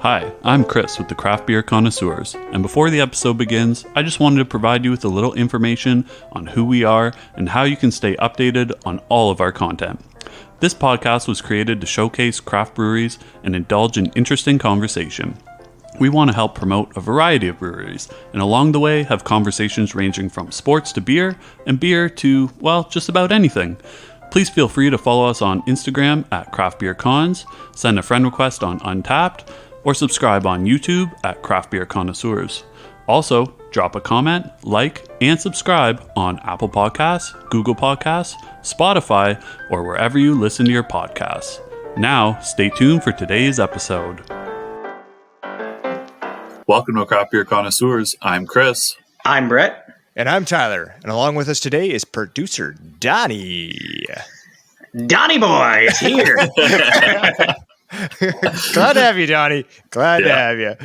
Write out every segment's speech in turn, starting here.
Hi, I'm Chris with the Craft Beer Connoisseurs, and before the episode begins, I just wanted to provide you with a little information on who we are and how you can stay updated on all of our content. This podcast was created to showcase craft breweries and indulge in interesting conversation. We want to help promote a variety of breweries, and along the way have conversations ranging from sports to beer, and beer to, well, just about anything. Please feel free to follow us on Instagram at Craft Beer Cons, send a friend request on Untapped, or subscribe on YouTube at Craft Beer Connoisseurs. Also, drop a comment, like, and subscribe on Apple Podcasts, Google Podcasts, Spotify, or wherever you listen to your podcasts. Now, stay tuned for today's episode. Welcome to Craft Beer Connoisseurs. I'm Chris. I'm Brett. And I'm Tyler. And along with us today is Producer Donny. Donny boy is here. Glad to have you, Donny. Glad to have you.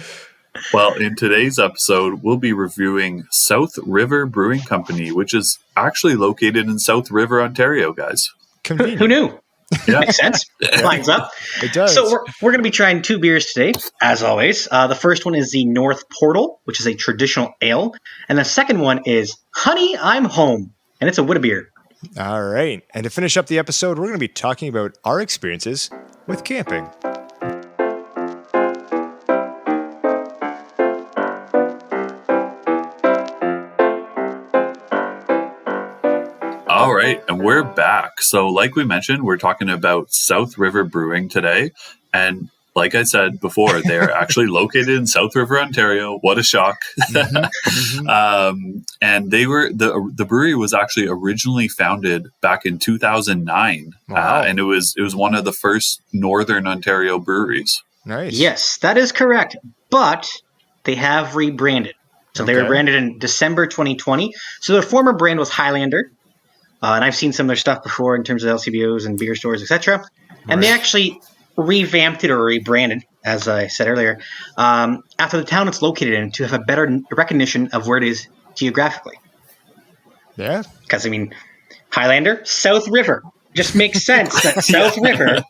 Well, in today's episode, we'll be reviewing South River Brewing Company, which is actually located in South River, Ontario, guys. Convenient. Who knew? Yeah. Makes sense. Lines up. It does. So we're going to be trying two beers today, as always. The first one is the North Portal, which is a traditional ale. And the second one is Honey, I'm Home. And it's a witbier. All right. And to finish up the episode, we're going to be talking about our experiences with camping. All right, and we're back. So like we mentioned, we're talking about South River Brewing today. And like I said before, they're actually located in South River, Ontario. What a shock. And they were the brewery was actually originally founded back in 2009. Wow. And it was one of the first Northern Ontario breweries. Nice. Yes, that is correct. But they have rebranded. So they rebranded in December 2020. So their former brand was Highlander. And I've seen some of their stuff before in terms of LCBOs and beer stores, etc. And they actually revamped it or rebranded, as I said earlier, after the town it's located in to have a better recognition of where it is geographically. Yeah. Because, I mean, Highlander, South River. Just makes sense that South River.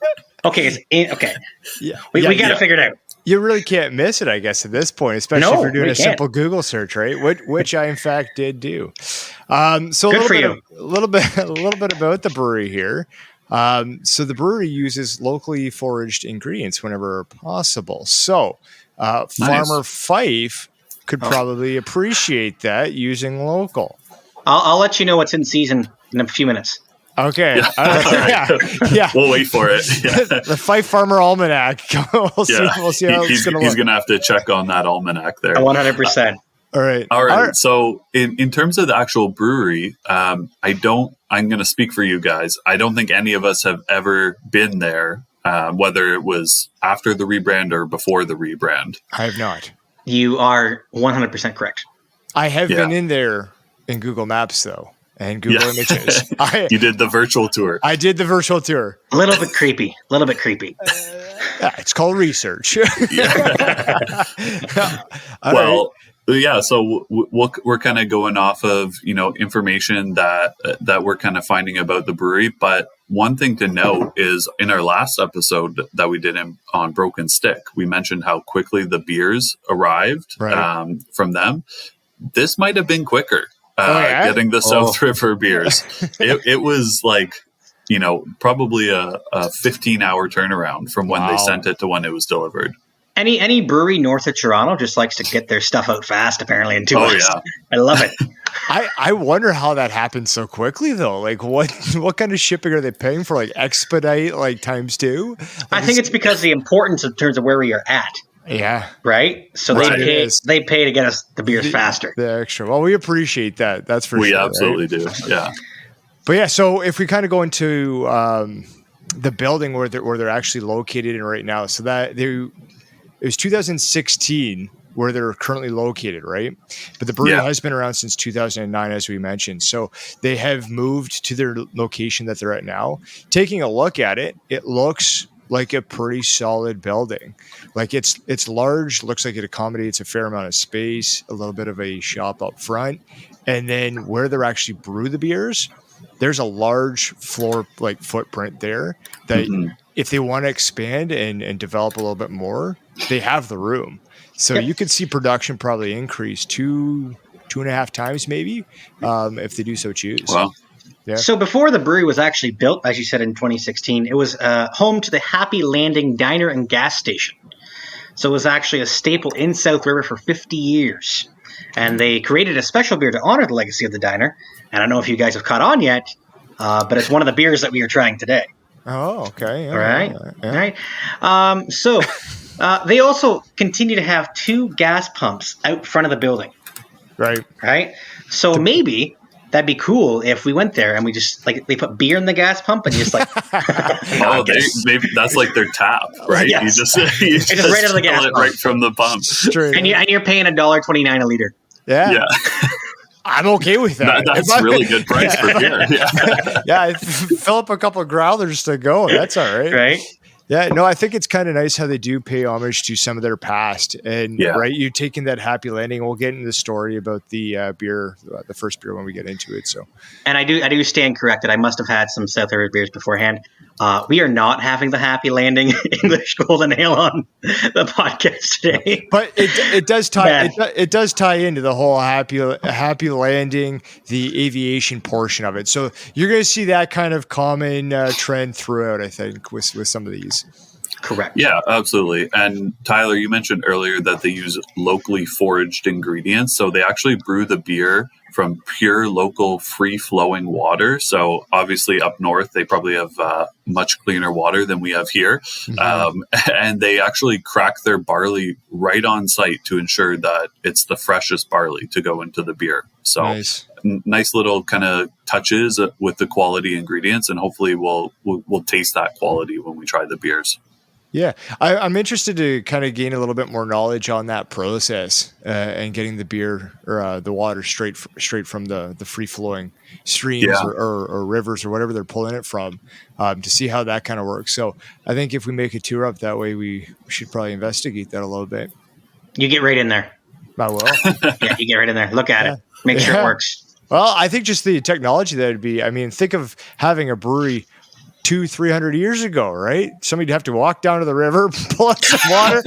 Okay, okay. Yeah. We got to figure it out. You really can't miss it, I guess, at this point, especially if you're doing a simple Google search, right? Which I, in fact, did do. So Good for a little bit about the brewery here. So the brewery uses locally foraged ingredients whenever possible. So Farmer Fife could probably appreciate that using local. I'll let you know what's in season in a few minutes. Okay. Yeah. We'll wait for it. Yeah. The Fife Farmer Almanac. We'll see how it's going to look. He's going to have to check on that almanac there. 100%. All right. So in terms of the actual brewery, I'm going to speak for you guys. I don't think any of us have ever been there, whether it was after the rebrand or before the rebrand. I have not. You are 100% correct. I have been in there in Google Maps, though, and Google Images. You did the virtual tour. I did the virtual tour. A little bit creepy. It's called research. Yeah, so we're kind of going off of, information that we're kind of finding about the brewery. But one thing to note is in our last episode that we did on Broken Stick, we mentioned how quickly the beers arrived from them. This might have been quicker getting the South River beers. It was like, probably a 15-hour turnaround from when they sent it to when it was delivered. Any brewery north of Toronto just likes to get their stuff out fast, apparently, in 2 weeks. Yeah. I love it. I wonder how that happened so quickly, though. Like, what kind of shipping are they paying for? Like, expedite, like, times 2? Like, I think it's because the importance in terms of where we are at. Yeah. Right? So they pay to get us the beers faster. The extra. Well, we appreciate that. That's for sure. We absolutely do. Yeah. But yeah, so if we kind of go into the building where they're actually located in right now, so that it was 2016 where they're currently located, right? But the brewery has been around since 2009, as we mentioned. So they have moved to their location that they're at now. Taking a look at it, it looks like a pretty solid building. Like it's large, looks like it accommodates a fair amount of space, a little bit of a shop up front. And then where they're actually brew the beers, there's a large floor like footprint there that if they want to expand and develop a little bit more, they have the room. So you could see production probably increase 2.5 times maybe, if they do so choose. Wow. Yeah. So before the brewery was actually built, as you said, in 2016, it was home to the Happy Landing Diner and Gas Station. So it was actually a staple in South River for 50 years. And they created a special beer to honor the legacy of the diner. And I don't know if you guys have caught on yet, but it's one of the beers that we are trying today. Oh, okay. Yeah, All right. yeah. All right. So they also continue to have 2 gas pumps out front of the building. Right. Right. So maybe that'd be cool if we went there and we just they put beer in the gas pump and you just Maybe that's like their tap, right? Yes. You just right out of the gas fill it pump. right from the pump. Straight. and you're paying $1.29 a liter. Yeah. I'm okay with that. That's a really good price for beer. Yeah. Yeah, fill up a couple of growlers to go. That's all right. Right. Yeah, no, I think it's kind of nice how they do pay homage to some of their past. And right, you're taking that Happy Landing. We'll get into the story about the beer, the first beer when we get into it. So, and I do stand corrected. I must have had some South River beers beforehand. We are not having the Happy Landing English Golden Ale on the podcast today. But it does tie it does tie into the whole Happy Landing, the aviation portion of it. So you're going to see that kind of common trend throughout, I think, with some of these. Correct. Yeah, absolutely. And Tyler, you mentioned earlier that they use locally foraged ingredients. So they actually brew the beer from pure local free-flowing water. So obviously up north, they probably have much cleaner water than we have here. Mm-hmm. And they actually crack their barley right on site to ensure that it's the freshest barley to go into the beer. So nice little kind of touches with the quality ingredients, and hopefully we'll taste that quality when we try the beers. Yeah, I'm interested to kind of gain a little bit more knowledge on that process and getting the beer or the water straight from the free flowing streams or rivers or whatever they're pulling it from, to see how that kind of works. So I think if we make a tour up that way, we should probably investigate that a little bit. You get right in there. I will. Yeah, you get right in there. Look at it. Make sure it works. Well, I think just the technology that would be. I mean, think of having a brewery 200-300 years ago, right? Somebody'd have to walk down to the river, pull out some water,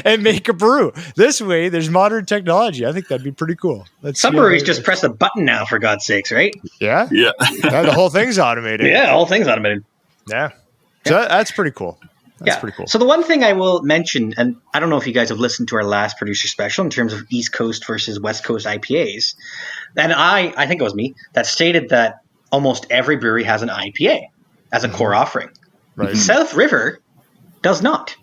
and make a brew. This way, there's modern technology. I think that'd be pretty cool. Some breweries just press a button now, for God's sakes, right? Yeah? Yeah. The whole thing's automated. Yeah, the whole thing's automated. Yeah. So that's pretty cool. That's pretty cool. So the one thing I will mention, and I don't know if you guys have listened to our last producer special in terms of East Coast versus West Coast IPAs, and I think it was me that stated that almost every brewery has an IPA as a core offering. Right. South River does not.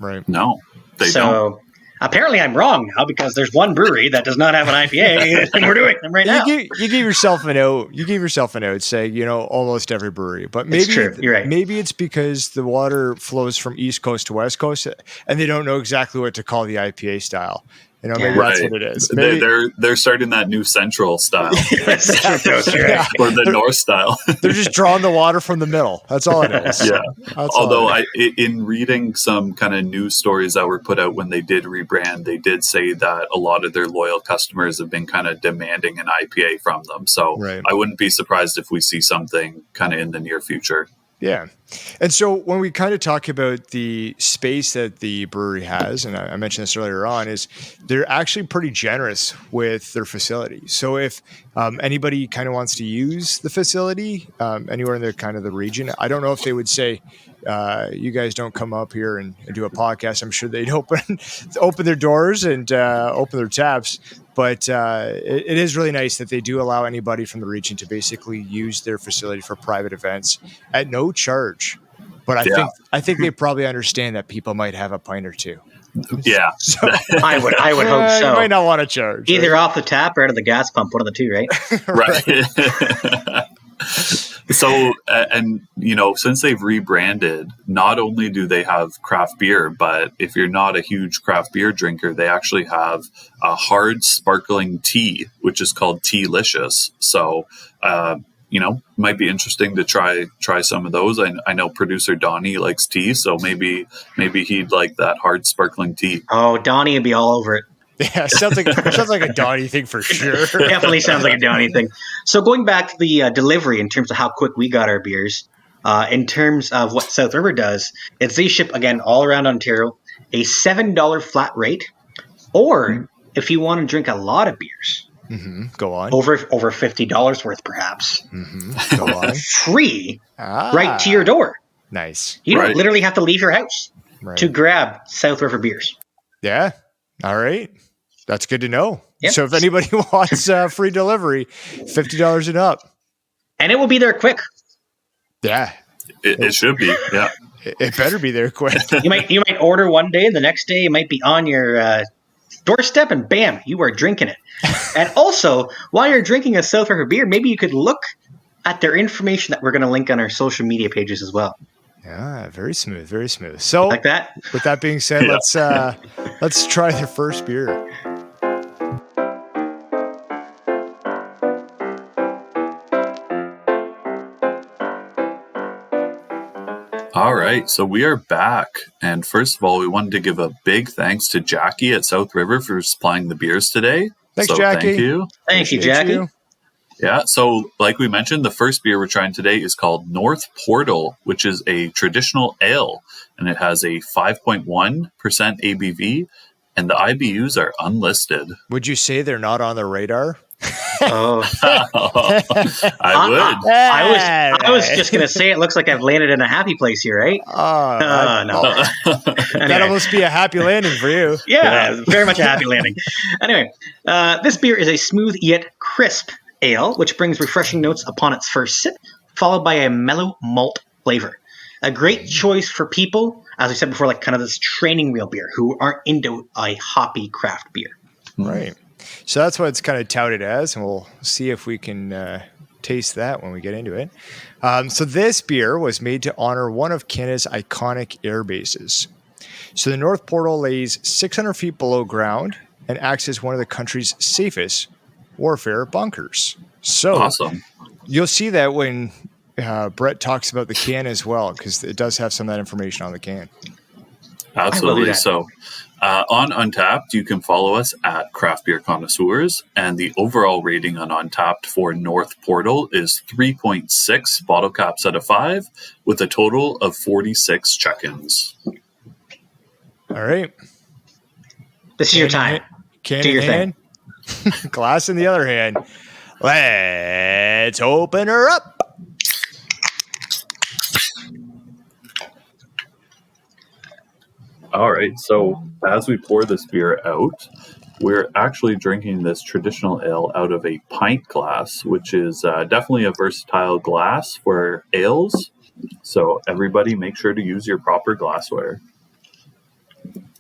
Right. No, they don't. Apparently I'm wrong now because there's one brewery that does not have an IPA and we're doing them right now. You gave yourself a note. You gave yourself a note saying, almost every brewery. But maybe it's true. You're right. Maybe it's because the water flows from East Coast to West Coast and they don't know exactly what to call the IPA style. Maybe that's what it is. Maybe They're starting that new Central style. Central Coast, right? Or the North style. They're just drawing the water from the middle. That's all it is. Yeah. Although in reading some kind of news stories that were put out when they did rebrand, they did say that a lot of their loyal customers have been kind of demanding an IPA from them. So I wouldn't be surprised if we see something kind of in the near future. Yeah. And so when we kind of talk about the space that the brewery has, and I mentioned this earlier on, is they're actually pretty generous with their facility. So if anybody kind of wants to use the facility anywhere in the region, I don't know if they would say, you guys don't come up here and do a podcast. I'm sure they'd open their doors and open their taps. But it is really nice that they do allow anybody from the region to basically use their facility for private events at no charge. But I think they probably understand that people might have a pint or two. Yeah, so, I would hope so. You might not want to charge either off the tap or out of the gas pump, one of the two, right? Right. So, and since they've rebranded, not only do they have craft beer, but if you're not a huge craft beer drinker, they actually have a hard sparkling tea, which is called Tealicious. So, might be interesting to try some of those. I know producer Donny likes tea, so maybe he'd like that hard sparkling tea. Oh, Donny would be all over it. Yeah, sounds like a Donny thing for sure. Definitely sounds like a Donny thing. So going back to the delivery in terms of how quick we got our beers, In terms of what South River does, it's they ship, again, all around Ontario, a $7 flat rate. Or if you want to drink a lot of beers, go on. over $50 worth, perhaps, Go on. free right to your door. Nice. You don't literally have to leave your house to grab South River beers. Yeah. All right. That's good to know. Yep. So if anybody wants free delivery, $50 and up. And it will be there quick. Yeah. It should be. Yeah. It better be there quick. You might order one day, and the next day it might be on your doorstep, and bam, you are drinking it. And also, while you're drinking a South River beer, maybe you could look at their information that we're going to link on our social media pages as well. Yeah, very smooth, very smooth. So, like that. With that being said, let's try their first beer. All right, so we are back. And first of all, we wanted to give a big thanks to Jackie at South River for supplying the beers today. Thanks, Jackie. Thank you. Thank you, Jackie. Yeah, so like we mentioned, the first beer we're trying today is called North Portal, which is a traditional ale, and it has a 5.1% ABV, and the IBUs are unlisted. Would you say they're not on the radar? Oh, I would. I was just gonna say it looks like I've landed in a happy place here, right? No. That'll almost be a happy landing for you. Yeah, very much a happy landing. Anyway, this beer is a smooth yet crisp ale, which brings refreshing notes upon its first sip, followed by a mellow malt flavor. A great choice for people, as we said before, like kind of this training wheel beer who aren't into a hoppy craft beer. Right. So that's what it's kind of touted as, and we'll see if we can taste that when we get into it. So this beer was made to honor one of Canada's iconic air bases. So the North Portal lays 600 feet below ground and acts as one of the country's safest warfare bunkers. So awesome. You'll see that when Brett talks about the can as well, because it does have some of that information on the can. Absolutely. So on Untapped, you can follow us at Craft Beer Connoisseurs, and the overall rating on Untapped for North Portal is 3.6 bottle caps out of 5, with a total of 46 check-ins. All right. This is your time. Can in hand, glass in the other hand. Let's open her up. All right, so as we pour this beer out, we're actually drinking this traditional ale out of a pint glass, which is definitely a versatile glass for ales. So everybody make sure to use your proper glassware.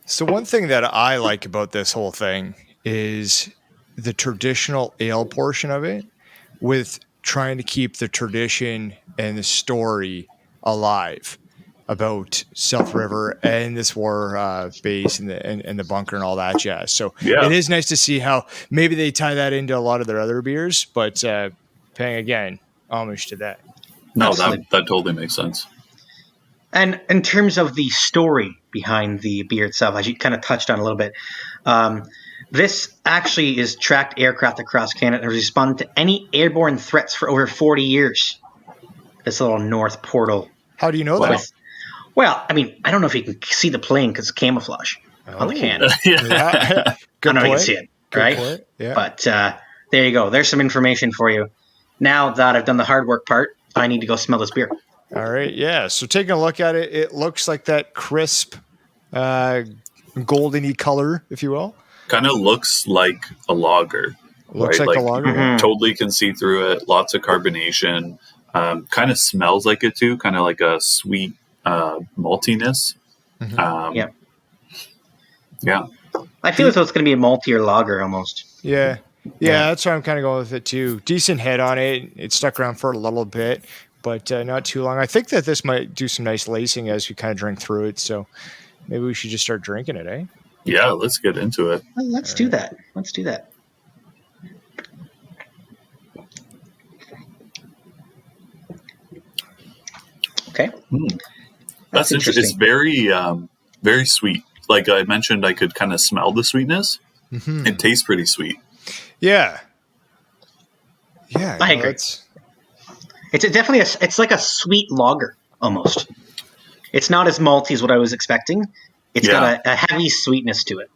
So one thing that I like about this whole thing is the traditional ale portion of it, with trying to keep the tradition and the story alive about South River and this war base and the bunker and all that jazz. So It is nice to see how maybe they tie that into a lot of their other beers, but paying again homage to that. No, that totally makes sense. And in terms of the story behind the beer itself, as you kind of touched on a little bit, this actually is tracked aircraft across Canada and responded to any airborne threats for over 40 years. This little North Portal. How do you know that? Well, I mean, I don't know if you can see the plane because it's camouflage on the can. Yeah. I don't know if you can see it, right? Point. Yeah. But there you go. There's some information for you. Now that I've done the hard work part, I need to go smell this beer. All right, yeah. So taking a look at it, it looks like that crisp, goldeny color, if you will. Kind of looks like a lager. Looks like a lager. Mm-hmm. Totally can see through it. Lots of carbonation. Kind of smells like it too. Kind of like a sweet maltiness. Mm-hmm. Yeah. I feel as though it's going to be a maltier lager almost. Yeah, that's why I'm kind of going with it too. Decent head on it. It stuck around for a little bit, but not too long. I think that this might do some nice lacing as we kind of drink through it. So maybe we should just start drinking it, eh? Yeah, let's get into it. Well, let's do that. Let's do that. Okay. That's interesting. It's very, very sweet. Like I mentioned, I could kind of smell the sweetness. Mm-hmm. It tastes pretty sweet. Yeah. I agree. It's definitely it's like a sweet lager almost. It's not as malty as what I was expecting. It's got a heavy sweetness to it.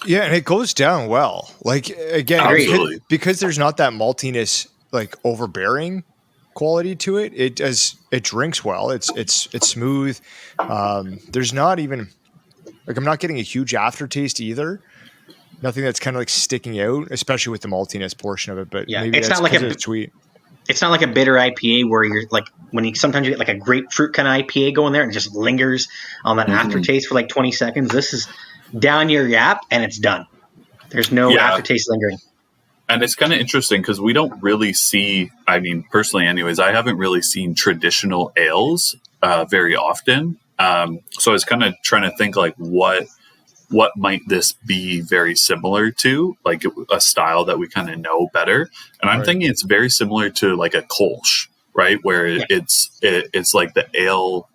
Yeah, and it goes down well. Like again, because there's not that maltiness, like overbearing quality to it. It drinks well. It's smooth. There's not even like I'm not getting a huge aftertaste either. Nothing that's kind of like sticking out, especially with the maltiness portion of it. But maybe it's not like it's sweet. It's not like a bitter IPA where you're like sometimes you get like a grapefruit kind of IPA going there and it just lingers on that aftertaste for like 20 seconds. This is down your yap and it's done. There's no aftertaste lingering. And it's kind of interesting because we don't really see, I mean, personally anyways, I haven't really seen traditional ales very often. So I was kind of trying to think like what might this be very similar to, like a style that we kind of know better. And I'm thinking it's very similar to like a Kolsch, right? Where it's like the ale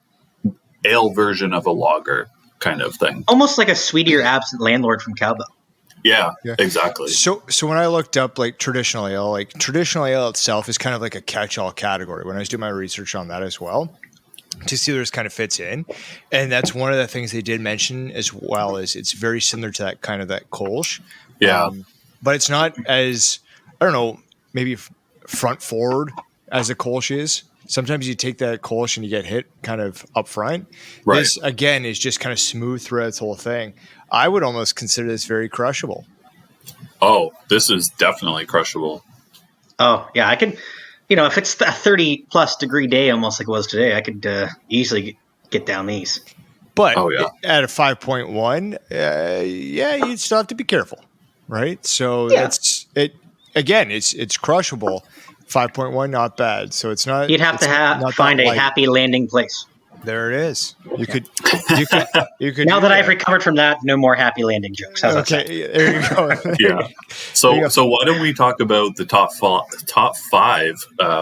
version of a lager kind of thing. Almost like a sweeter absent landlord from Cowbell. Yeah, exactly. So when I looked up like traditional ale itself is kind of like a catch-all category. When I was doing my research on that as well, to see where this kind of fits in, and that's one of the things they did mention as well. Is it's very similar to that kind of that Kolsch, but it's not as maybe front forward as a Kolsch is. Sometimes you take that Kolsch and you get hit kind of up front. Right. This again is just kind of smooth throughout the whole thing. I would almost consider this very crushable. Oh, this is definitely crushable. Oh, yeah. I could, if it's a 30 plus degree day, almost like it was today, I could easily get down these. But at a 5.1, you'd still have to be careful, right? So that's it. Again, it's crushable. 5.1, not bad. So it's not. You'd have to find a happy landing place. There it is. You could. Now that I've recovered from that, no more happy landing jokes. How's that? There you go. Yeah. So why don't we talk about the top five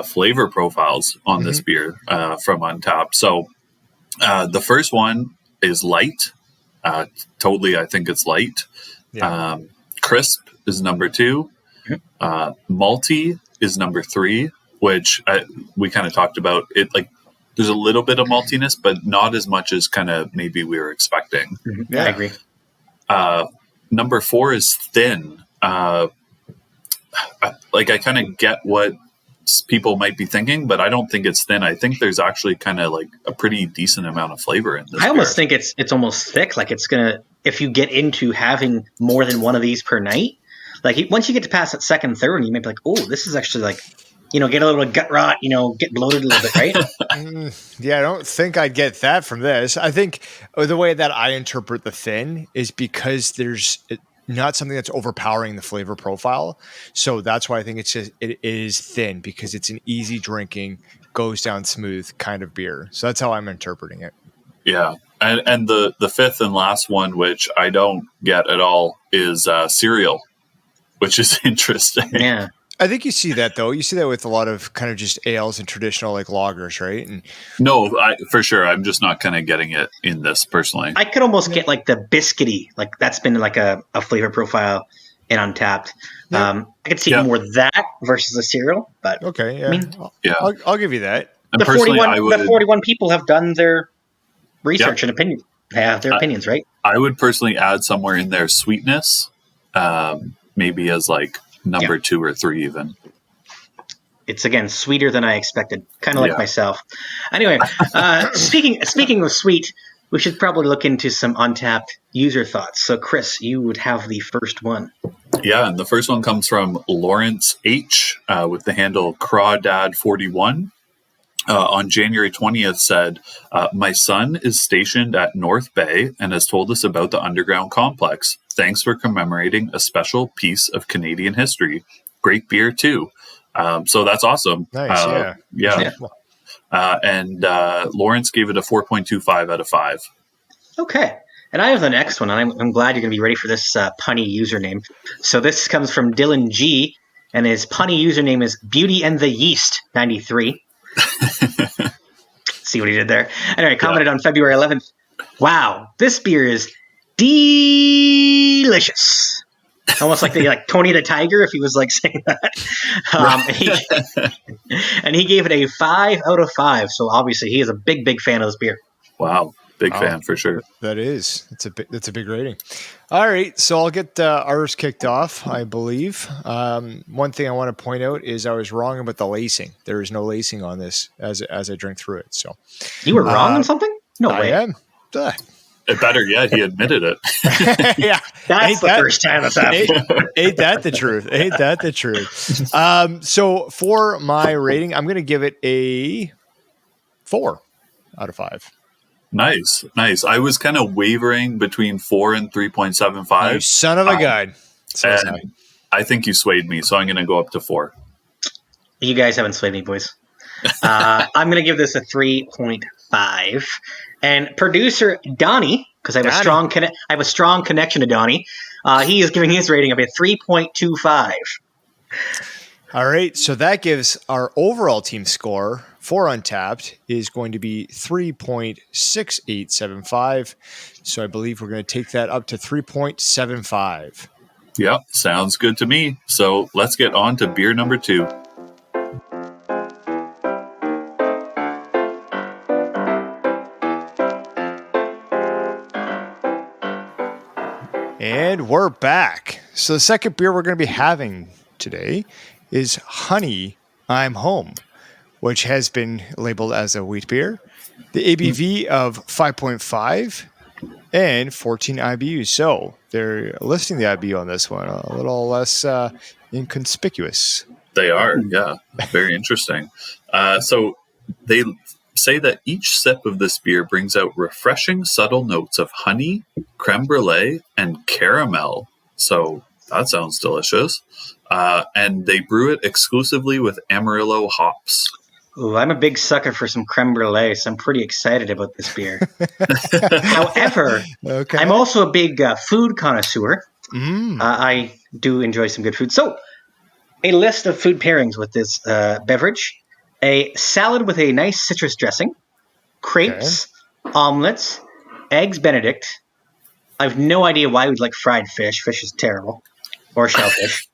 flavor profiles on this beer from Untapped? So the first one is light. Totally, I think it's light. Yeah. Crisp is number 2. Malty is number 3, which we kind of talked about. It like. There's a little bit of maltiness, but not as much as kind of maybe we were expecting. Yeah, I agree. Number 4 is thin. I kind of get what people might be thinking, but I don't think it's thin. I think there's actually kind of like a pretty decent amount of flavor in this. I almost think it's almost thick. Like it's gonna, if you get into having more than one of these per night, like once you get to past that second, third, you may be like, oh, this is actually like. Get a little gut rot, get bloated a little bit, right? Yeah, I don't think I'd get that from this. I think the way that I interpret the thin is because there's not something that's overpowering the flavor profile. So that's why I think it is thin because it's an easy drinking, goes down smooth kind of beer. So that's how I'm interpreting it. Yeah. And the fifth and last one, which I don't get at all, is cereal, which is interesting. Yeah. I think you see that though. You see that with a lot of kind of just ales and traditional like lagers, right? And no, for sure. I'm just not kind of getting it in this personally. I could almost get like the biscuity, like that's been like a flavor profile in Untapped. I could see more that versus the cereal, but okay, yeah. I mean, I'll give you that. And the 41 people have done their research and opinion. They have their opinions, right? I would personally add somewhere in there sweetness, maybe as like number 2 or 3 even. It's again sweeter than I expected, kind of like myself. Anyway, speaking of sweet, we should probably look into some Untapped user thoughts. So, Chris, you would have the first one. Yeah, and the first one comes from Lawrence H. With the handle Crawdad41. On January 20th said, my son is stationed at North Bay and has told us about the underground complex. Thanks for commemorating a special piece of Canadian history. Great beer, too. So that's awesome. Nice, yeah. And Lawrence gave it a 4.25 out of 5. Okay. And I have the next one, and I'm glad you're going to be ready for this punny username. So this comes from Dylan G, and his punny username is Beauty and the Yeast 93. See what he did there? Anyway, commented on February 11th. Wow, this beer is delicious. almost like Tony the Tiger, if he was like saying that. And he gave it a 5 out of 5. So obviously he is a big fan of this beer. Wow. Big fan for sure. That's a big rating. All right, so I'll get ours kicked off, I believe. One thing I want to point out is I was wrong about the lacing. There is no lacing on this as I drink through it. So you were wrong on something? No way. I am. Duh. Better yet, he admitted it. Yeah, that's the first time that's happened. Ain't that the truth? Ain't that the truth? So for my rating, I'm going to give it a 4 out of 5. Nice. I was kind of wavering between 4 and 3.75. You son of a gun. I think you swayed me, so I'm going to go up to 4. You guys haven't swayed me, boys. I'm going to give this a 3.5. And producer Donny, because I have a strong connection to Donny, he is giving his rating of a 3.25. All right, so that gives our overall team score for Untapped is going to be 3.6875. So I believe we're going to take that up to 3.75. Yep, sounds good to me. So let's get on to beer number 2. And we're back. So the second beer we're going to be having today is Honey, I'm Home, which has been labeled as a wheat beer. The ABV of 5.5 and 14 IBUs. So they're listing the IBU on this one a little less inconspicuous. They are, yeah. Very interesting. So they say that each sip of this beer brings out refreshing, subtle notes of honey, creme brulee, and caramel. So that sounds delicious. And they brew it exclusively with Amarillo hops. Ooh, I'm a big sucker for some creme brulee, so I'm pretty excited about this beer. However, I'm also a big food connoisseur. I do enjoy some good food. So, a list of food pairings with this beverage. A salad with a nice citrus dressing, crepes, omelets, eggs Benedict. I have no idea why we'd like fried fish. Fish is terrible. Or shellfish.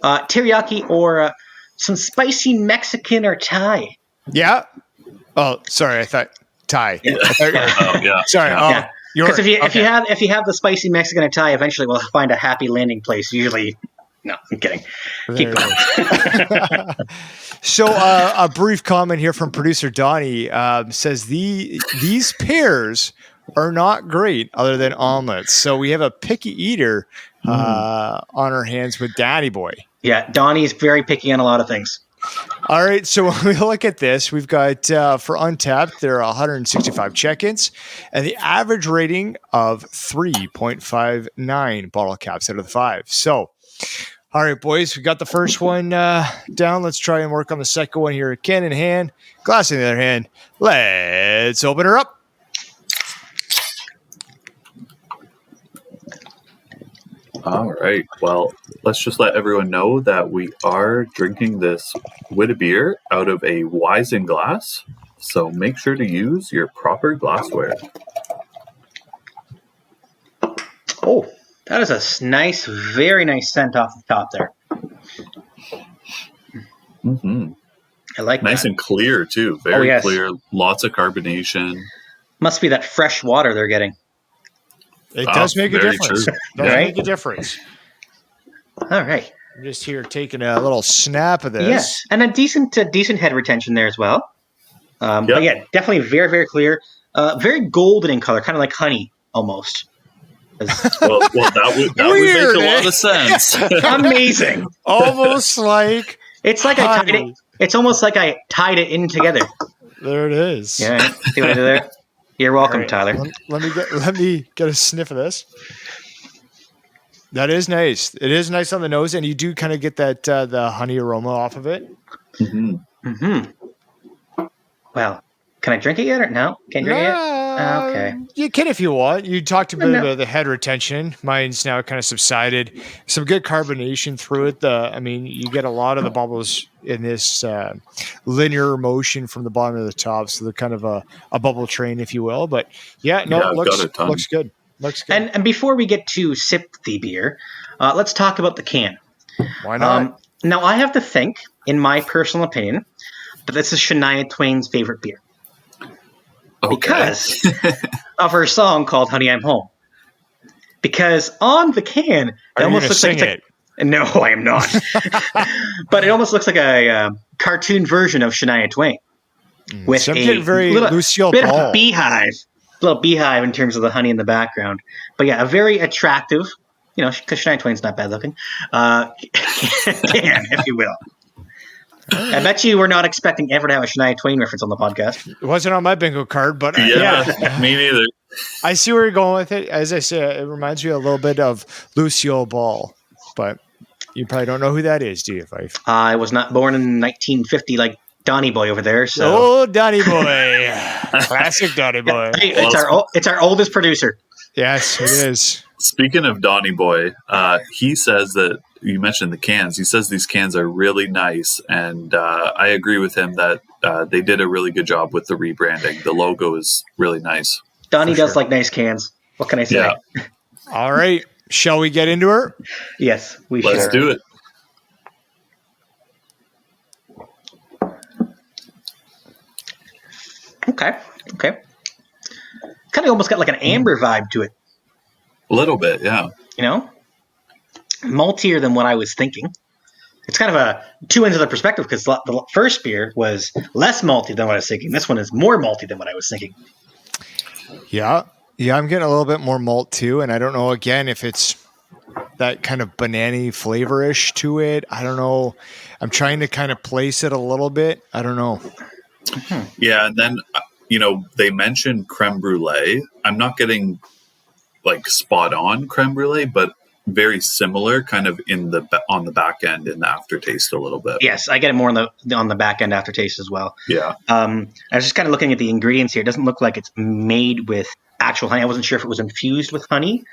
Teriyaki or some spicy Mexican or Thai. Yeah. Oh, sorry. I thought Thai. Yeah. Sorry. Yeah. Because if you have the spicy Mexican or Thai, eventually we'll find a happy landing place. Usually, no, I'm kidding. Keep going. So a brief comment here from producer Donny says these pairs are not great other than omelets. So we have a picky eater on our hands with Daddy Boy. Yeah, Donnie's very picky on a lot of things. All right, so when we look at this, we've got for Untapped, there are 165 check-ins, and the average rating of 3.59 bottle caps out of the 5. So, all right, boys, we got the first one down. Let's try and work on the second one here. Can in hand, glass in the other hand. Let's open her up. All right. Well, let's just let everyone know that we are drinking this witbier out of a Weizen glass. So make sure to use your proper glassware. Oh, that is a nice, very nice scent off the top there. Mm-hmm. I like nice that. And clear, too. Very clear. Lots of carbonation. Must be that fresh water they're getting. It does make a difference. Make a difference. All right. I'm just here taking a little snap of this. Yes, and a decent head retention there as well. But yeah, definitely very, very clear. Very golden in color, kind of like honey almost. Well, that would make a lot of sense. Amazing. Almost like it's like honey. I tied it. It's almost like I tied it in together. There it is. Yeah, see what I did there? You're welcome, right, Tyler. Let me get a sniff of this. That is nice. It is nice on the nose, and you do kind of get that the honey aroma off of it. Mm-hmm. Mm-hmm. Well, can I drink it yet or no? Can't drink it yet? Okay. You can if you want. You talked a bit about the head retention. Mine's now kind of subsided. Some good carbonation through it. You get a lot of the bubbles in this linear motion from the bottom to the top. So they're kind of a bubble train, if you will. But it looks good. Looks good. And before we get to sip the beer, let's talk about the can. Why not? Now, I have to think, in my personal opinion, that this is Shania Twain's favorite beer. Okay. Because of her song called Honey, I'm Home. Because on the can, it Are almost you looks sing like it? No, I am not. But it almost looks like a cartoon version of Shania Twain. With So I'm a getting very Lucille bit of Ball. a beehive. A little beehive in terms of the honey in the background. But yeah, a very attractive, because Shania Twain's not bad looking, can, if you will. I bet you we're not expecting ever to have a Shania Twain reference on the podcast. It wasn't on my bingo card, but Yeah, me neither. I see where you're going with it. As I said, it reminds me a little bit of Lucille Ball, but you probably don't know who that is, do you, Fife? I was not born in 1950 like Donny Boy over there. So. Oh, Donny Boy. Classic Donny Boy. Hey, it's our oldest producer. Yes, it is. Speaking of Donny Boy, he says that you mentioned the cans. He says these cans are really nice, and I agree with him that they did a really good job with the rebranding. The logo is really nice. Donny does like nice cans. What can I say? Yeah. All right. Shall we get into her? Yes, we should. Let's do it. Okay. Kind of almost got like an amber vibe to it. A little bit, yeah. Maltier than what I was thinking. It's kind of a two ends of the perspective because the first beer was less malty than what I was thinking. This one is more malty than what I was thinking. Yeah, I'm getting a little bit more malt too, and I don't know again if it's that kind of banana flavorish to it. I don't know. I'm trying to kind of place it a little bit. I don't know. Yeah, and then they mentioned creme brulee. I'm not getting like spot on creme brulee, but very similar, kind of on the back end in the aftertaste a little bit. Yes, I get it more on the back end aftertaste as well. Yeah. I was just kind of looking at the ingredients here. It doesn't look like it's made with actual honey. I wasn't sure if it was infused with honey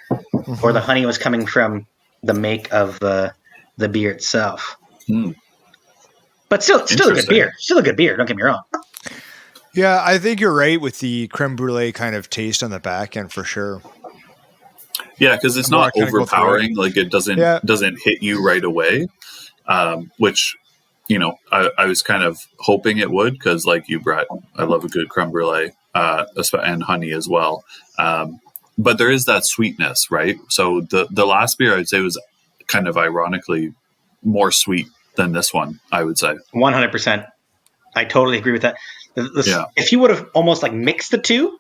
or the honey was coming from the make of the beer itself. But still a good beer. Still a good beer. Don't get me wrong. Yeah, I think you're right with the creme brulee kind of taste on the back end for sure. Yeah, because it's not overpowering. Like it doesn't hit you right away, which I was kind of hoping it would because, like you, Brett, I love a good creme brulee and honey as well. But there is that sweetness, right? So the last beer I would say was kind of ironically more sweet than this one. I would say 100%. I totally agree with that. If you would have almost like mixed the two,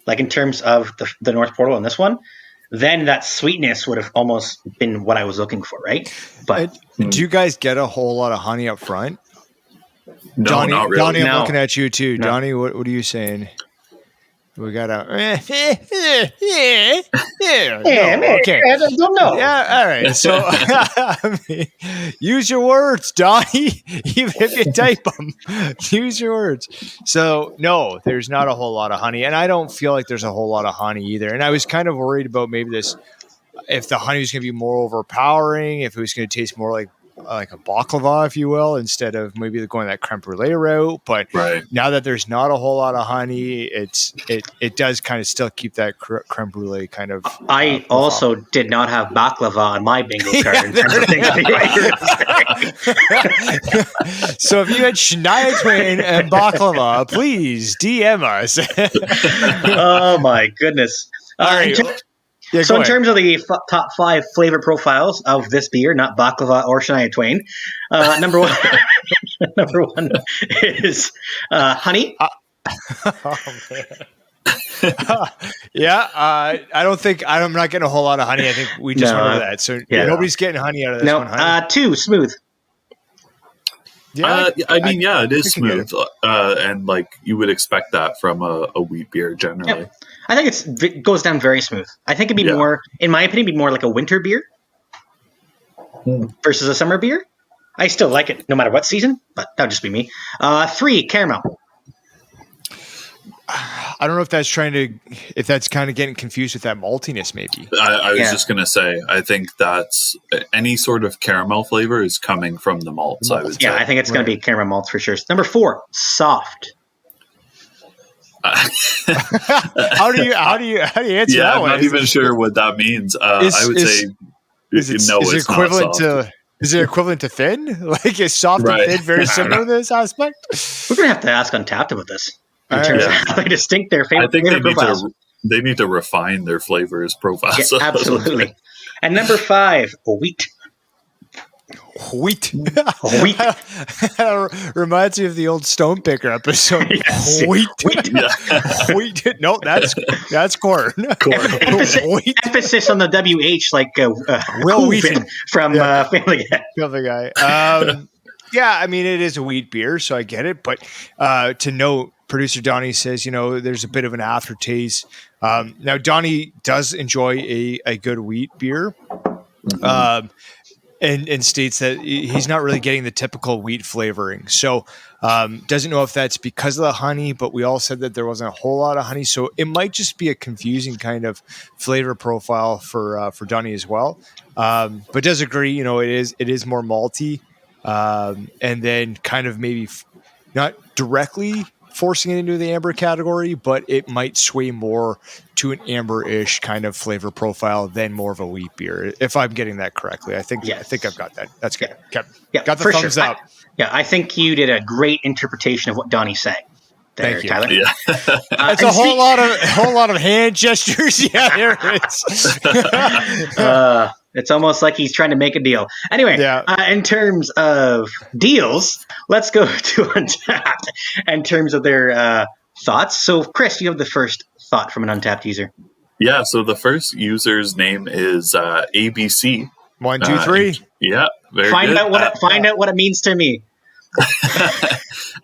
like in terms of the North Portal and this one, then that sweetness would have almost been what I was looking for, right? But do you guys get a whole lot of honey up front? No, Donny, not really. Donny, I'm looking at you too. No. Donny, what are you saying? We got a okay. I don't know. Yeah, all right. So use your words, Donny. Even if you type them, use your words. So no, there's not a whole lot of honey, and I don't feel like there's a whole lot of honey either. And I was kind of worried about maybe this, if the honey was going to be more overpowering, if it was going to taste more like a baklava, if you will, instead of maybe going that creme brulee route. But now that there's not a whole lot of honey, it does kind of still keep that creme brulee kind of. I also did not have baklava on my bingo card. So if you had Shania Twain and baklava, please DM us. Oh my goodness! All right. In terms of the top 5 flavor profiles of this beer, not baklava or Shania Twain, number one is honey. I'm not getting a whole lot of honey. I think we just went over that. So nobody's getting honey out of this one. Honey. 2, smooth. Yeah, it is smooth, and like you would expect that from a wheat beer generally. Yep. I think it goes down very smooth. I think it'd be more, in my opinion, be more like a winter beer versus a summer beer. I still like it no matter what season, but that would just be me. 3, caramel. I don't know if that's kind of getting confused with that maltiness, maybe. I was just going to say, I think that's any sort of caramel flavor is coming from the malts. I would say. I think it's going to be caramel malts for sure. Number 4, soft. How do you answer Yeah, that I'm one? not even sure what that means. I would say is it it's equivalent not soft. to? Is it equivalent to thin? Like is soft and thin very similar in this aspect? We're gonna have to ask Untapped about this in terms of how they distinct their I think favorite profiles. they need to refine their flavors profiles. Yeah, absolutely. And number 5, wheat. Wheat. Wheat. Reminds me of the old Stone Picker episode. Yes. Wheat. Yeah. Wheat. No, that's corn. Emphasis on the WH, like Will Wheaton from Family Guy. Family Guy. Yeah, I mean, it is a wheat beer, so I get it. But to note, Producer Donny says, there's a bit of an aftertaste. Now, Donny does enjoy a good wheat beer. Mm-hmm. And states that he's not really getting the typical wheat flavoring. So doesn't know if that's because of the honey, but we all said that there wasn't a whole lot of honey. So it might just be a confusing kind of flavor profile for Donny as well. But does agree, it is more malty. And then kind of maybe not directly forcing it into the amber category, but it might sway more to an amber-ish kind of flavor profile than more of a wheat beer. If I'm getting that correctly, I think I've got that. That's good. Yeah, got the thumbs up. I think you did a great interpretation of what Donnie's saying. There, Thank you. Tyler. Yeah. That's a whole lot of hand gestures. Yeah, there it is. It's almost like he's trying to make a deal. Anyway, in terms of deals, let's go to Untapped in terms of their thoughts. So, Chris, you have the first thought from an Untapped user. Yeah, so the first user's name is ABC. 1, 2, 3. Yeah, very find good. out what it means to me.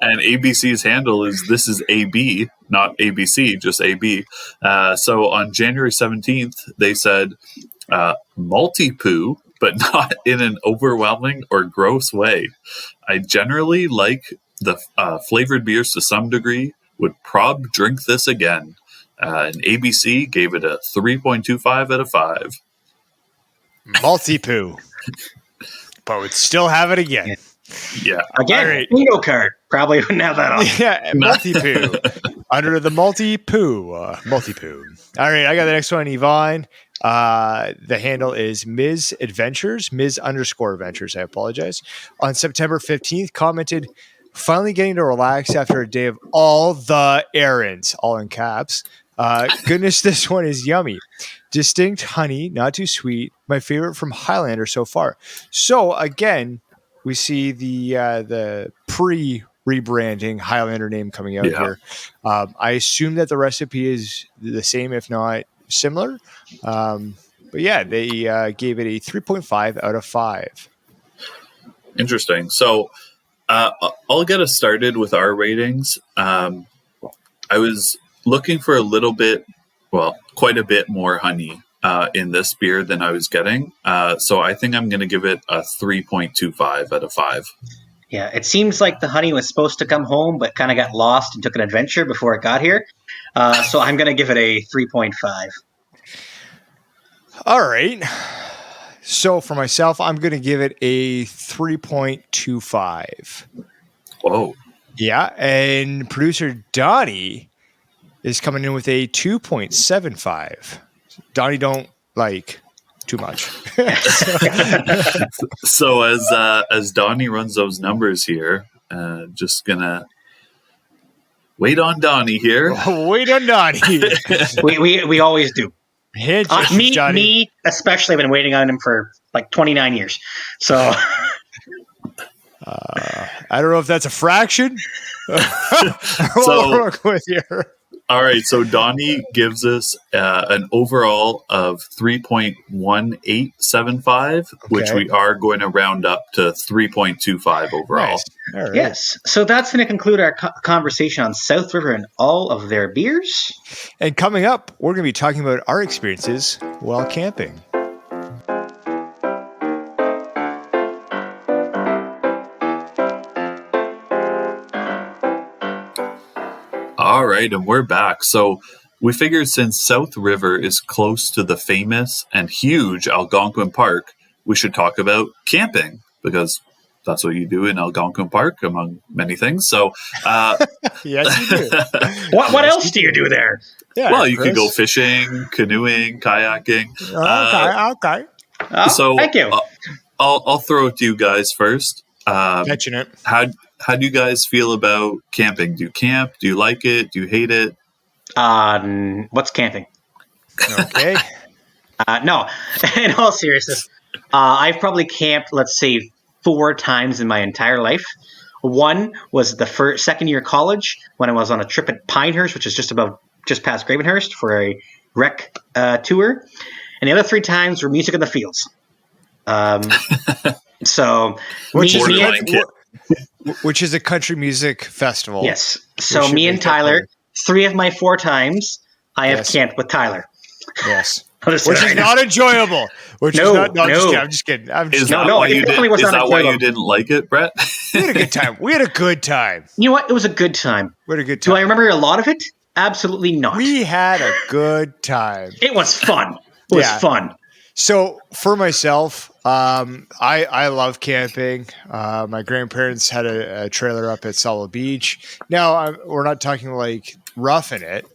And ABC's handle is this is AB, not ABC, just AB. So on January 17th, they said multi-poo, but not in an overwhelming or gross way. I generally like the flavored beers to some degree. Would prob drink this again. And ABC gave it a 3.25 out of 5. Multi-poo. But would still have it again. Yeah. Again, right. Bingo card. Probably wouldn't have that on. Yeah, multi-poo. Under the multi-poo. Multi-poo. All right, I got the next one, Yvonne. The handle is Ms. Adventures, Ms_Adventures. I apologize. On September 15th, commented, finally getting to relax after a day of all the errands, all in caps. Goodness, this one is yummy. Distinct honey, not too sweet. My favorite from Highlander so far. So again, we see the pre-rebranding Highlander name coming out here. I assume that the recipe is the same, if not similar. But yeah, they gave it a 3.5 out of 5. Interesting. So I'll get us started with our ratings. I was looking for quite a bit more honey in this beer than I was getting. So I think I'm going to give it a 3.25 out of 5. Yeah, it seems like the honey was supposed to come home, but kind of got lost and took an adventure before it got here. So I'm going to give it a 3.5. All right. So for myself, I'm going to give it a 3.25. Whoa. Yeah. And producer Donny is coming in with a 2.75. Donny don't like too much. So as Donny runs those numbers here, just going to wait on Donny here. Wait on Donny. we always do. Me especially, been waiting on him for like 29 years. So I don't know if that's a fraction. So with here. All right, so Donny gives us an overall of 3.1875, which we are going to round up to 3.25 overall. Nice. All right. Yes, so that's going to conclude our conversation on South River and all of their beers. And coming up, we're going to be talking about our experiences while camping. All right, and we're back. So we figured since South River is close to the famous and huge Algonquin Park, we should talk about camping because that's what you do in Algonquin Park, among many things. So, Yes, you do. What else do you do there? Yeah, well, you Chris. could go fishing, canoeing, kayaking. Okay. Oh, So thank you. I'll throw it to you guys first. Catching it. How do you guys feel about camping? Do you camp? Do you like it? Do you hate it? What's camping? Okay. No, in all seriousness, I've probably camped, let's say, 4 times in my entire life. One was the second year of college when I was on a trip at Pinehurst, which is just past Gravenhurst, for a rec tour, and the other 3 times were music in the fields. So Which me is a country music festival. yes. So me and Tyler, 3 of my 4 times, I have camped with Tyler. Yes. Which is not enjoyable. I'm just kidding. Is that why you didn't like it, Brett? We had a good time. You know what? It was a good time. Do I remember a lot of it? Absolutely not. We had a good time. It was fun. It was fun. So for myself, I love camping. My grandparents had a trailer up at Salo Beach. Now we're not talking like roughing it,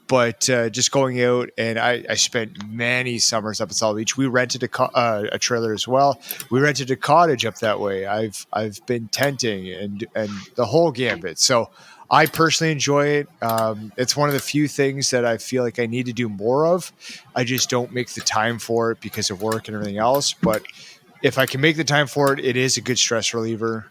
but just going out, and I spent many summers up at Salo Beach. We rented a trailer as well. We rented a cottage up that way. I've been tenting and the whole gambit. So I personally enjoy it. It's one of the few things that I feel like I need to do more of. I just don't make the time for it because of work and everything else. But if I can make the time for it, it is a good stress reliever.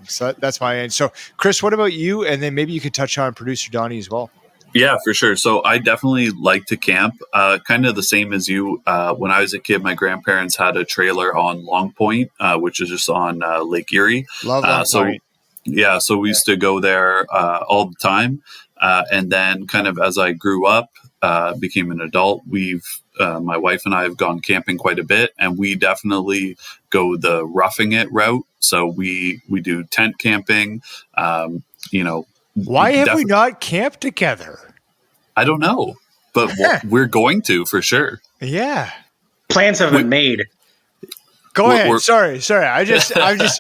So that's my end. So Chris, what about you? And then maybe you could touch on Producer Donny as well. Yeah, for sure. So I definitely like to camp, kind of the same as you. When I was a kid, my grandparents had a trailer on Long Point, which is just on Lake Erie. Love Long Point. Yeah, so we used to go there all the time. And then kind of as I grew up, became an adult, my wife and I have gone camping quite a bit, and we definitely go the roughing it route. So we do tent camping, Why have we not camped together? I don't know, but we're going to for sure. Yeah. Plans have been made. Go ahead. Sorry. I'm just.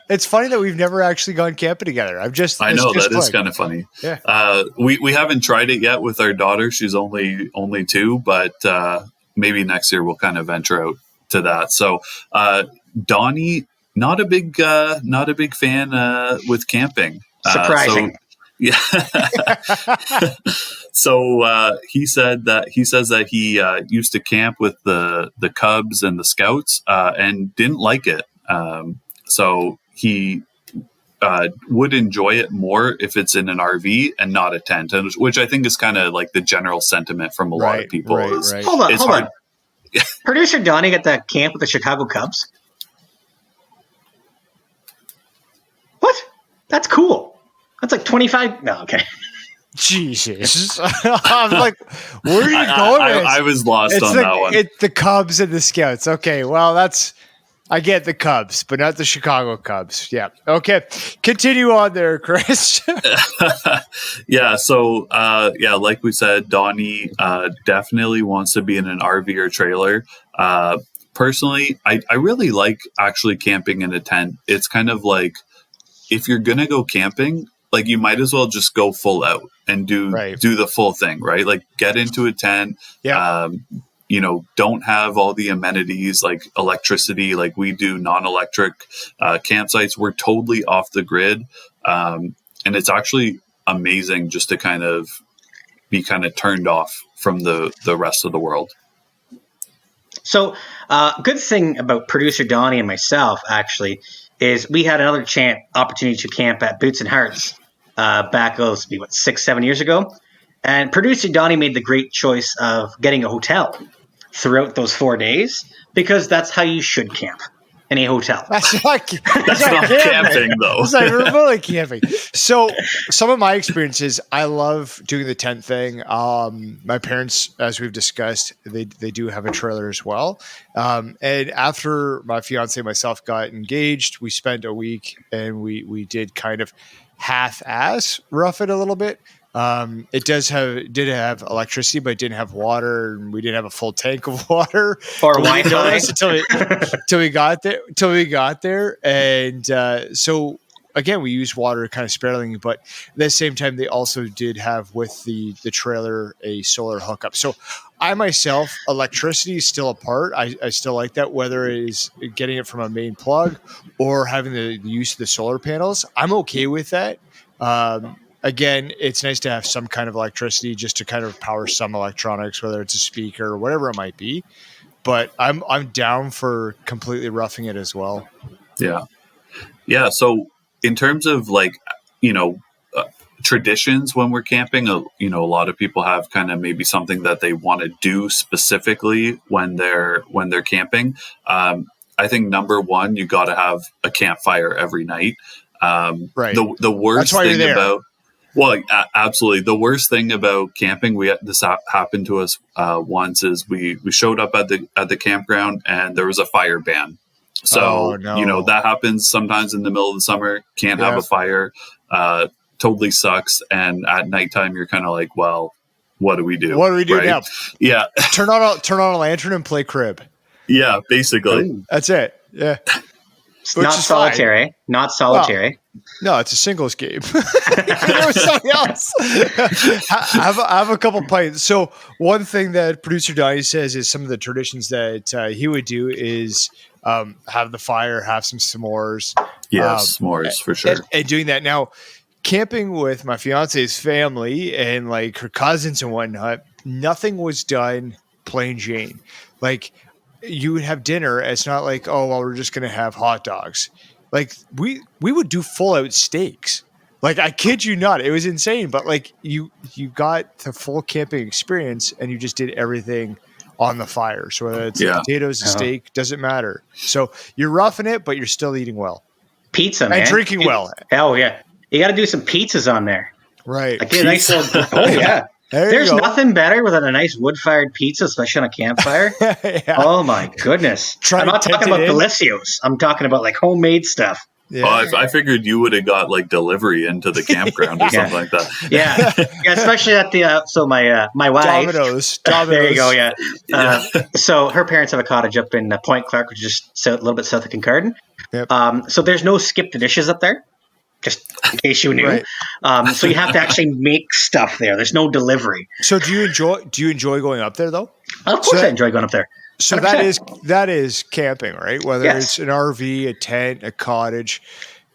It's funny that we've never actually gone camping together. I know that is kind of funny. Yeah. We haven't tried it yet with our daughter. She's only 2, but maybe next year we'll kind of venture out to that. So, Donnie, not a big fan with camping. Surprising. Yeah. So he says that he used to camp with the Cubs and the Scouts and didn't like it. So he would enjoy it more if it's in an RV and not a tent, which I think is kind of like the general sentiment from a lot of people. Right. Hold on. Producer Donny got to camp with the Chicago Cubs? What? That's cool. That's like 25. No, okay. Jesus. I'm like, where are you going? I was lost on that one. It's the Cubs and the Scouts. Okay, well, I get the Cubs, but not the Chicago Cubs. Yeah. Okay. Continue on there, Chris. Yeah. So, like we said, Donnie definitely wants to be in an RV or trailer. Personally, I really like actually camping in a tent. It's kind of like, if you're going to go camping, like you might as well just go full out and do the full thing, right? Like get into a tent, don't have all the amenities like electricity, like we do non-electric campsites. We're totally off the grid. And it's actually amazing just to kind of be kind of turned off from the rest of the world. So good thing about Producer Donny and myself, actually, is we had another opportunity to camp at Boots and Hearts back, 6-7 years ago. And Producer Donny made the great choice of getting a hotel throughout those 4 days, because that's how you should camp, in a hotel. That's not camping, though. It's like really camping. So some of my experiences, I love doing the tent thing. My parents, as we've discussed, they do have a trailer as well. And after my fiance and myself got engaged, we spent a week and we did kind of half-ass rough it a little bit. It did have electricity, but it didn't have water, and we didn't have a full tank of water or Wi-Fi until we got there. And so again, we used water kind of sparingly, but at the same time, they also did have with the trailer a solar hookup. So I myself, electricity is still a part. I still like that, whether it is getting it from a main plug or having the use of the solar panels. I'm okay with that. Again, it's nice to have some kind of electricity just to kind of power some electronics, whether it's a speaker or whatever it might be. But I'm down for completely roughing it as well. Yeah. So in terms of traditions when we're camping, a lot of people have kind of maybe something that they want to do specifically when they're camping. I think number one, you got to have a campfire every night. Right. The worst thing about absolutely. The worst thing about camping, this happened to us once, is we showed up at the campground and there was a fire ban. So that happens sometimes in the middle of the summer. Can't have a fire. Totally sucks. And at nighttime, you're kind of like, well, what do we do? What do we do right? now? Yeah. Turn on a lantern and play crib. Yeah, basically. Ooh. That's it. Yeah. It's not solitary. Fine. Not solitary. Well, no, it's a singles game. There was something else. have a couple pints. So one thing that Producer Donny says is some of the traditions that he would do is have the fire, have some s'mores. Yeah, s'mores for sure. And doing that. Now, camping with my fiance's family and like her cousins and whatnot, nothing was done plain Jane. Like, you would have dinner. It's not like, oh, well, we're just going to have hot dogs. Like we would do full out steaks. Like, I kid you not. It was insane. But like you got the full camping experience and you just did everything on the fire. So whether it's potatoes, a steak, doesn't matter. So you're roughing it, but you're still eating well. Pizza, man. And drinking well. Oh, yeah. You got to do some pizzas on there. Right. Like a nice little, There's nothing better than a nice wood-fired pizza, especially on a campfire. Oh, my goodness. I'm not talking about delicios. I'm talking about, like, homemade stuff. Yeah. Oh, I figured you would have got, like, delivery into the campground or something like that. Yeah, especially at the so my wife. Domino's. There you go, yeah. So her parents have a cottage up in Point Clark, which is just a little bit south of Kincardine. Yep. So there's no skip the dishes up there. Just in case you knew. Right. So you have to actually make stuff there. There's no delivery. So do you enjoy going up there though? Of course I enjoy going up there. 100%. So that is camping, right? Whether it's an RV, a tent, a cottage,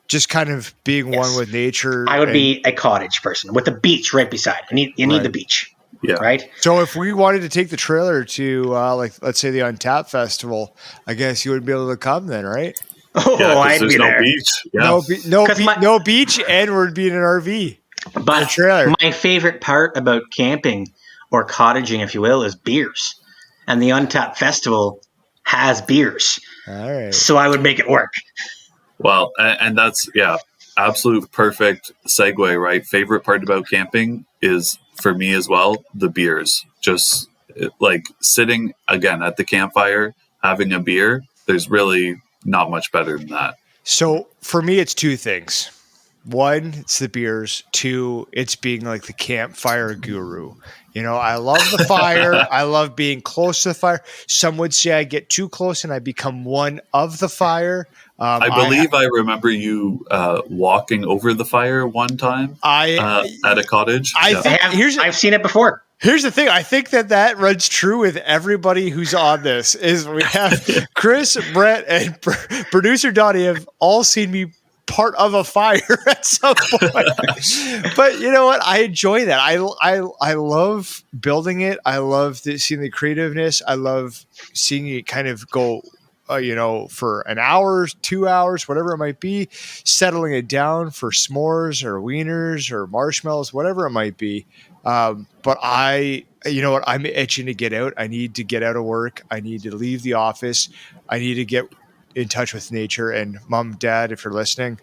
just kind of being one with nature. I would be a cottage person with a beach right beside. You need the beach. Yeah. Right. So if we wanted to take the trailer to like, let's say the Untapped festival, I guess you would be able to come then, right? Oh, I'd be there. Beach. Yeah. No beach, and we're being an RV. But trailer. My favorite part about camping or cottaging, if you will, is beers. And the Untapped Festival has beers. All right. So I would make it work. Well, and that's, absolute perfect segue, right? Favorite part about camping is, for me as well, the beers. Just like sitting, again, at the campfire, having a beer, there's really not much better than that. So for me, it's two things. One, it's the beers. Two, it's being like the campfire guru. You know, I love the fire. I love being close to the fire. Some would say I get too close and I become one of the fire. I believe I remember you walking over the fire one time at a cottage. I've seen it before. Here's the thing. I think that runs true with everybody who's on this. Is we have Chris, Brett, and Producer Donny have all seen me part of a fire at some point. But you know what? I enjoy that. I love building it. I love seeing the creativeness. I love seeing it kind of go, for an hour, 2 hours, whatever it might be, settling it down for s'mores or wieners or marshmallows, whatever it might be. But you know what? I'm itching to get out. I need to get out of work. I need to leave the office. I need to get in touch with nature. And Mom, Dad, if you're listening,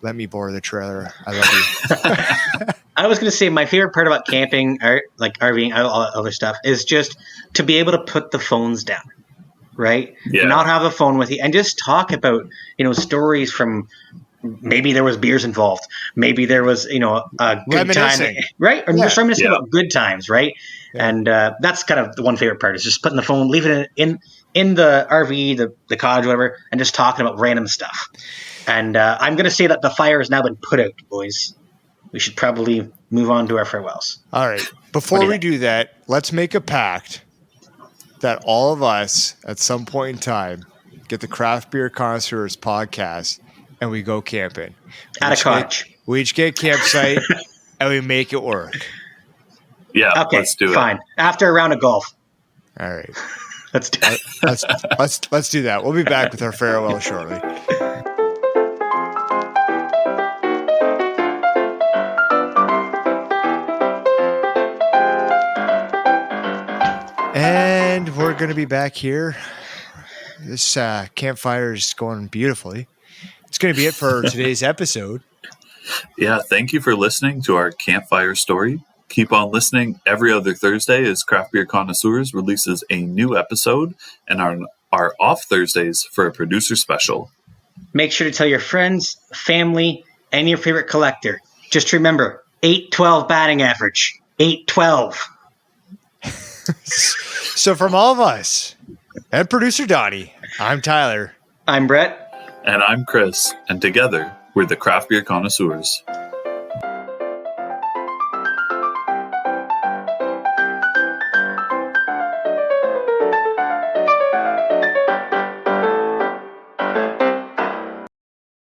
let me borrow the trailer. I love you. I was going to say my favorite part about camping, or like RVing, all that other stuff, is just to be able to put the phones down, right? Yeah. Not have a phone with you and just talk about, stories from maybe there was beers involved. Maybe there was, a good time, right? Or just reminiscing about good times, right? Yeah. And that's kind of the one favorite part is just putting the phone, leaving it in the RV, the cottage, whatever, and just talking about random stuff. And I'm going to say that the fire has now been put out, boys. We should probably move on to our farewells. All right. Before we do that, let's make a pact that all of us at some point in time get the Craft Beer Connoisseurs podcast and we go camping. At a cottage. We each get a campsite and we make it work. Yeah, okay, let's do it. Fine. After a round of golf. All right. Let's do it. Let's do that. We'll be back with our farewell shortly. And we're going to be back here. This campfire is going beautifully. It's going to be it for today's episode. Yeah, thank you for listening to our campfire story. Keep on listening every other Thursday as Craft Beer Connoisseurs releases a new episode, and our off Thursdays for a producer special. Make sure to tell your friends, family, and your favorite collector. Just remember, 812 batting average. 812. So from all of us and Producer Donny, I'm Tyler. I'm Brett. And I'm Chris. And together, we're the Craft Beer Connoisseurs.